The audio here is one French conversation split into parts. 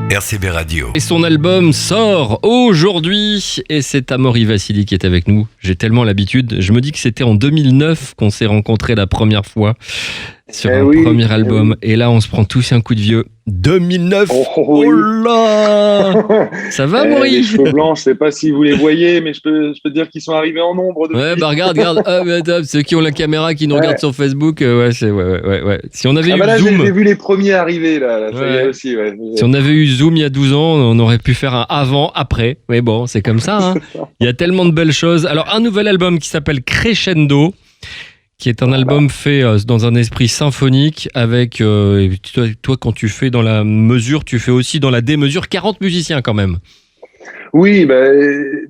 RCB Radio. Et son album sort aujourd'hui et c'est Amaury Vassili qui est avec nous. J'ai tellement l'habitude. Je me dis que c'était en 2009 qu'on s'est rencontrés la première fois sur un premier album. Et là, on se prend tous un coup de vieux. 2009 Oh là Ça va, Amaury? Les cheveux blancs, je sais pas si vous les voyez, mais je peux dire qu'ils sont arrivés en nombre. Depuis. Ouais, bah regarde. Ceux qui ont la caméra, qui nous regardent sur Facebook, ouais. Si on avait eu là, Zoom... j'ai vu les premiers arriver, là ça y est aussi, ouais. Si on avait eu Zoom il y a 12 ans, on aurait pu faire un avant, après. Mais bon, c'est comme ça, hein. Il y a tellement de belles choses. Alors, un nouvel album qui s'appelle Crescendo, qui est un album fait dans un esprit symphonique avec, toi, quand tu fais dans la mesure, tu fais aussi dans la démesure, 40 musiciens quand même. Oui,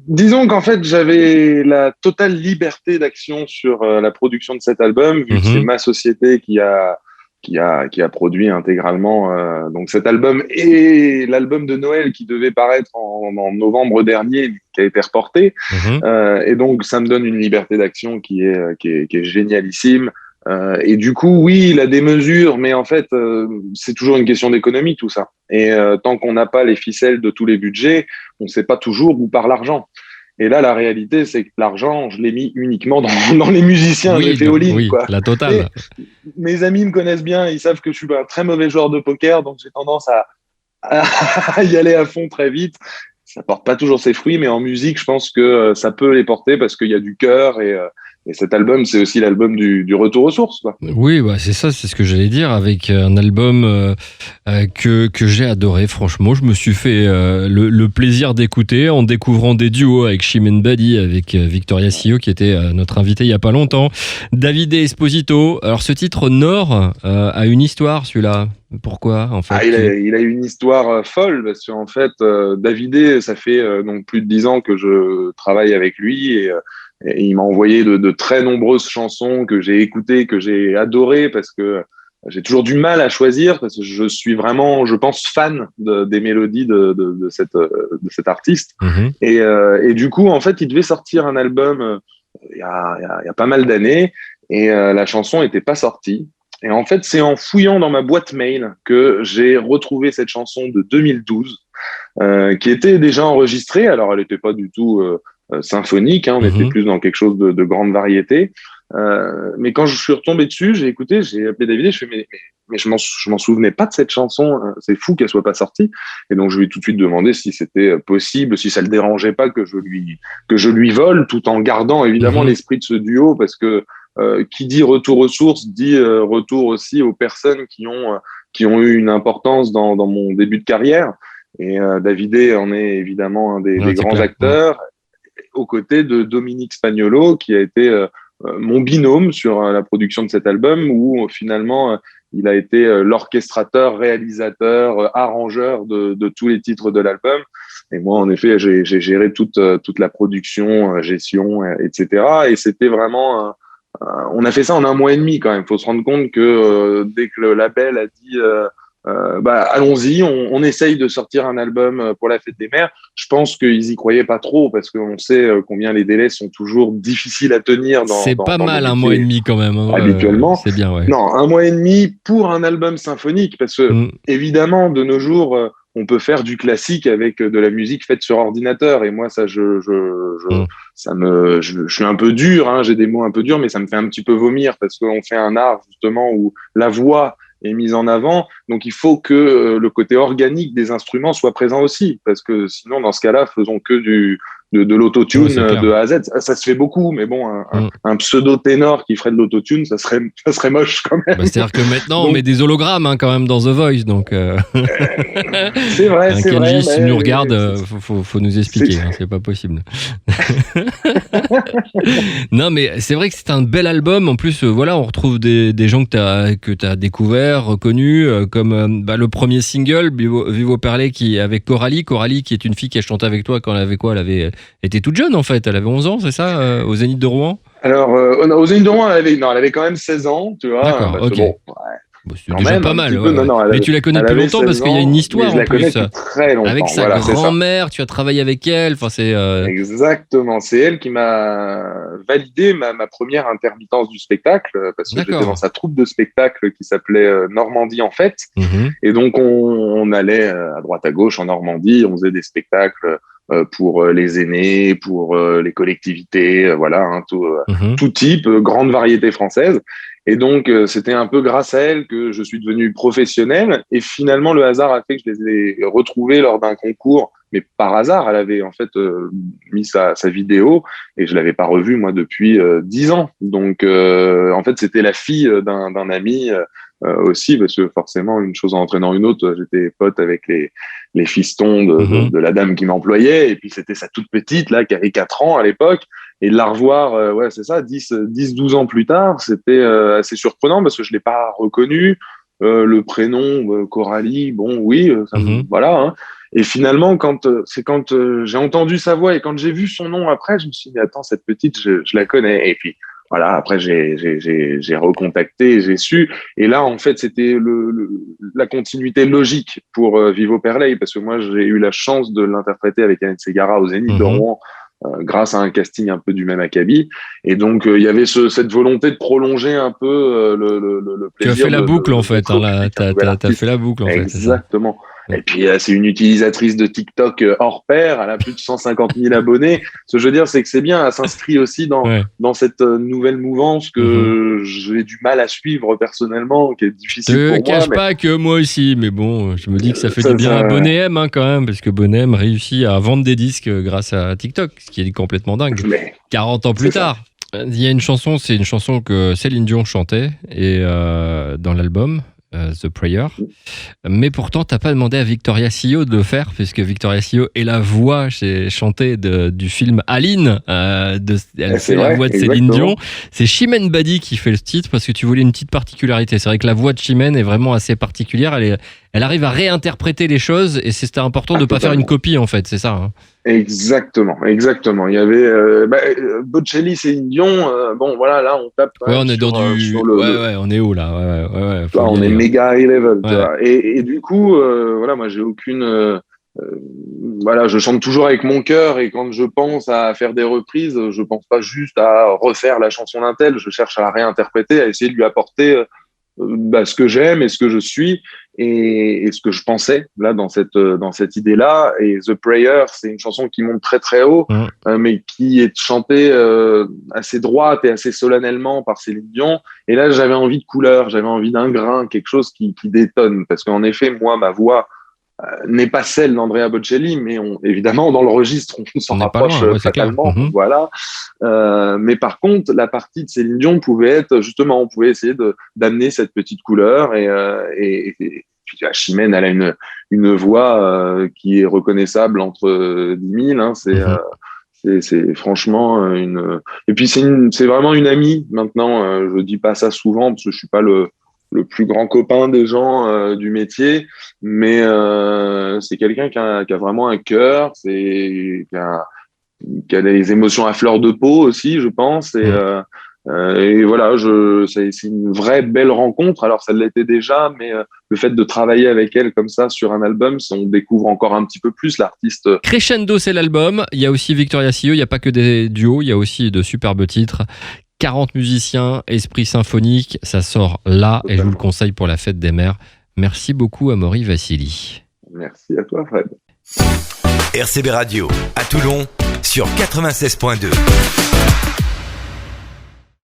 disons qu'en fait, j'avais la totale liberté d'action sur la production de cet album, vu que c'est ma société qui a produit intégralement donc cet album et l'album de Noël qui devait paraître en novembre dernier, qui a été reporté. Et donc, ça me donne une liberté d'action qui est génialissime. Et du coup, oui, la démesure, mais en fait, c'est toujours une question d'économie, tout ça. Et tant qu'on n'a pas les ficelles de tous les budgets, on ne sait pas toujours où part l'argent. Et là, la réalité, c'est que l'argent, je l'ai mis uniquement dans les musiciens, j'ai fait all-in, oui, quoi. La totale. Et mes amis me connaissent bien, ils savent que je suis un très mauvais joueur de poker, donc j'ai tendance à y aller à fond très vite. Ça porte pas toujours ses fruits, mais en musique, je pense que ça peut les porter parce qu'il y a du cœur et cet album, c'est aussi l'album du retour aux sources, quoi. Oui, c'est ça, c'est ce que j'allais dire, avec un album que j'ai adoré. Franchement, je me suis fait le plaisir d'écouter en découvrant des duos avec Chimène Badi, avec Victoria Sio, qui était notre invité il y a pas longtemps, Davide Esposito. Alors, ce titre Nord a une histoire, celui-là. Pourquoi, en fait? Il a une histoire folle, parce qu'en fait, Davide, ça fait donc plus de 10 ans que je travaille avec lui et il m'a envoyé de très nombreuses chansons que j'ai écoutées, que j'ai adorées, parce que j'ai toujours du mal à choisir, parce que je suis vraiment, je pense, fan des mélodies de cet artiste. Et du coup, en fait, il devait sortir un album il y a pas mal d'années, et la chanson n'était pas sortie. Et en fait, c'est en fouillant dans ma boîte mail que j'ai retrouvé cette chanson de 2012, qui était déjà enregistrée. Alors, elle n'était pas du tout symphonique, hein, on était plus dans quelque chose de grande variété. Mais quand je suis retombé dessus, j'ai écouté, j'ai appelé David, je fais mais je m'en souvenais pas de cette chanson, c'est fou qu'elle soit pas sortie. Et donc je lui ai tout de suite demandé si c'était possible, si ça le dérangeait pas que je lui vole, tout en gardant évidemment l'esprit de ce duo, parce que qui dit retour aux sources dit retour aussi aux personnes qui ont eu une importance dans mon début de carrière. Et David en est évidemment un des grands acteurs, aux côtés de Dominique Spagnolo, qui a été mon binôme sur la production de cet album, où finalement il a été l'orchestrateur, réalisateur, arrangeur de tous les titres de l'album. Et moi, en effet, j'ai géré toute la production, gestion, etc. Et c'était vraiment on a fait ça en 1 mois et demi quand même. Il faut se rendre compte que dès que le label a dit allons-y, on essaye de sortir un album pour la fête des mères. Je pense qu'ils y croyaient pas trop, parce qu'on sait combien les délais sont toujours difficiles à tenir. C'est pas mal 1 mois et demi quand même. Hein, habituellement. C'est bien, ouais. Non, 1 mois et demi pour un album symphonique, parce que évidemment, de nos jours, on peut faire du classique avec de la musique faite sur ordinateur. Et moi, ça, je suis un peu dur, hein, j'ai des mots un peu durs, mais ça me fait un petit peu vomir, parce qu'on fait un art justement où la voix est mise en avant, donc il faut que le côté organique des instruments soit présent aussi, parce que sinon, dans ce cas-là, faisons que de l'autotune de A à Z. Ça se fait beaucoup, mais bon, un pseudo-ténor qui ferait de l'autotune, ça serait moche quand même. C'est-à-dire que maintenant, on met des hologrammes quand même dans The Voice, donc c'est vrai, c'est vrai. Kenji, si nous regarde, faut nous expliquer, c'est pas possible. Non, mais c'est vrai que c'est un bel album. En plus, on retrouve des gens que t'as découvert, reconnus, comme le premier single, Vivo Perlé, qui avec Coralie, qui est une fille qui a chanté avec toi quand elle avait quoi? Elle avait été toute jeune en fait, elle avait 11 ans, c'est ça, au Zénith de Rouen? Alors, au Zénith de Rouen, elle avait quand même 16 ans, tu vois. D'accord, ok. Bon, c'est déjà pas mal. Mais tu la connais depuis longtemps parce qu'il y a une histoire en plus. Très longtemps. Avec sa grand-mère, tu as travaillé avec elle. Enfin, c'est Exactement. C'est elle qui m'a validé ma première intermittence du spectacle parce que j'étais dans sa troupe de spectacle qui s'appelait Normandie en fête. Et donc, on allait à droite à gauche en Normandie. On faisait des spectacles pour les aînés, pour les collectivités, tout type, grande variété française. Et donc, c'était un peu grâce à elle que je suis devenu professionnel. Et finalement, le hasard a fait que je les ai retrouvés lors d'un concours. Mais par hasard, elle avait en fait mis sa vidéo et je l'avais pas revue, moi, depuis 10 ans. Donc, en fait, c'était la fille d'un ami aussi, parce que forcément, une chose en entraînant une autre, j'étais pote avec les fistons de la dame qui m'employait. Et puis, c'était sa toute petite, là, qui avait 4 ans à l'époque. Et de la revoir, 10-12 ans plus tard, c'était assez surprenant parce que je l'ai pas reconnu. Le prénom, Coralie, bon, oui, voilà. Hein. Et finalement, quand j'ai entendu sa voix et quand j'ai vu son nom après, je me suis dit, attends, cette petite, je la connais. Et puis, voilà, après, j'ai recontacté et j'ai su. Et là, en fait, c'était la continuité logique pour Vivo Perley parce que moi, j'ai eu la chance de l'interpréter avec Annette Ségara au Zénith de Rouen. Grâce à un casting un peu du même acabit. Et donc, il y avait cette volonté de prolonger un peu le plaisir. Tu as fait la boucle, en fait. T'as fait la boucle, en fait. Exactement. Et puis, c'est une utilisatrice de TikTok hors pair. Elle a plus de 150 000 abonnés. Ce que je veux dire, c'est que c'est bien. Elle s'inscrit aussi dans cette nouvelle mouvance que j'ai du mal à suivre personnellement, qui est difficile pour moi. Je te cache pas que moi aussi, mais bon, je me dis que ça fait du bien à Bonnet M quand même, parce que Bonnet M réussit à vendre des disques grâce à TikTok, ce qui est complètement dingue. 40 ans plus tard. Il y a une chanson, c'est une chanson que Céline Dion chantait et dans l'album. The Prayer, mais pourtant t'as pas demandé à Victoria Sio de le faire puisque Victoria Sio est la voix chantée du film Aline, elle fait la voix de Céline Dion. C'est Chimène Badi qui fait le titre parce que tu voulais une petite particularité. C'est vrai que la voix de Chimène est vraiment assez particulière, elle arrive à réinterpréter les choses et c'était important de pas faire une copie en fait, c'est ça hein. Exactement. Il y avait Bocelli, Céline Dion. Bon, voilà, là, on tape. Ouais, on est dans on est haut là. Ouais, on est méga high level. Et du coup, moi, j'ai aucune. Je chante toujours avec mon cœur et quand je pense à faire des reprises, je pense pas juste à refaire la chanson d'un tel. Je cherche à la réinterpréter, à essayer de lui apporter ce que j'aime et ce que je suis et ce que je pensais là dans cette idée-là. Et The Prayer, c'est une chanson qui monte très très haut, mais qui est chantée assez droite et assez solennellement par Céline Dion. Et là, j'avais envie de couleur, j'avais envie d'un grain, quelque chose qui détonne, parce qu'en effet, moi, ma voix n'est pas celle d'Andrea Bocelli, mais évidemment dans le registre on s'en rapproche fatalement, voilà. Mais par contre, la partie de Céline Dion pouvait être justement, on pouvait essayer d'amener cette petite couleur et puis Chimène, elle a une voix qui est reconnaissable entre 10 000. Hein, c'est franchement et puis c'est vraiment une amie maintenant. Je dis pas ça souvent parce que je suis pas le plus grand copain des gens du métier, mais c'est quelqu'un qui a vraiment un cœur, qui a des émotions à fleur de peau aussi, je pense, et voilà, c'est une vraie belle rencontre. Alors ça l'était déjà, mais le fait de travailler avec elle comme ça sur un album, on découvre encore un petit peu plus l'artiste. Crescendo, c'est l'album. Il y a aussi Victoria Sio, il n'y a pas que des duos, il y a aussi de superbes titres. 40 musiciens, esprit symphonique, ça sort là et je vous le conseille pour la fête des mères. Merci beaucoup Amaury Vassili. Merci à toi Fred. RCB Radio à Toulon sur 96.2.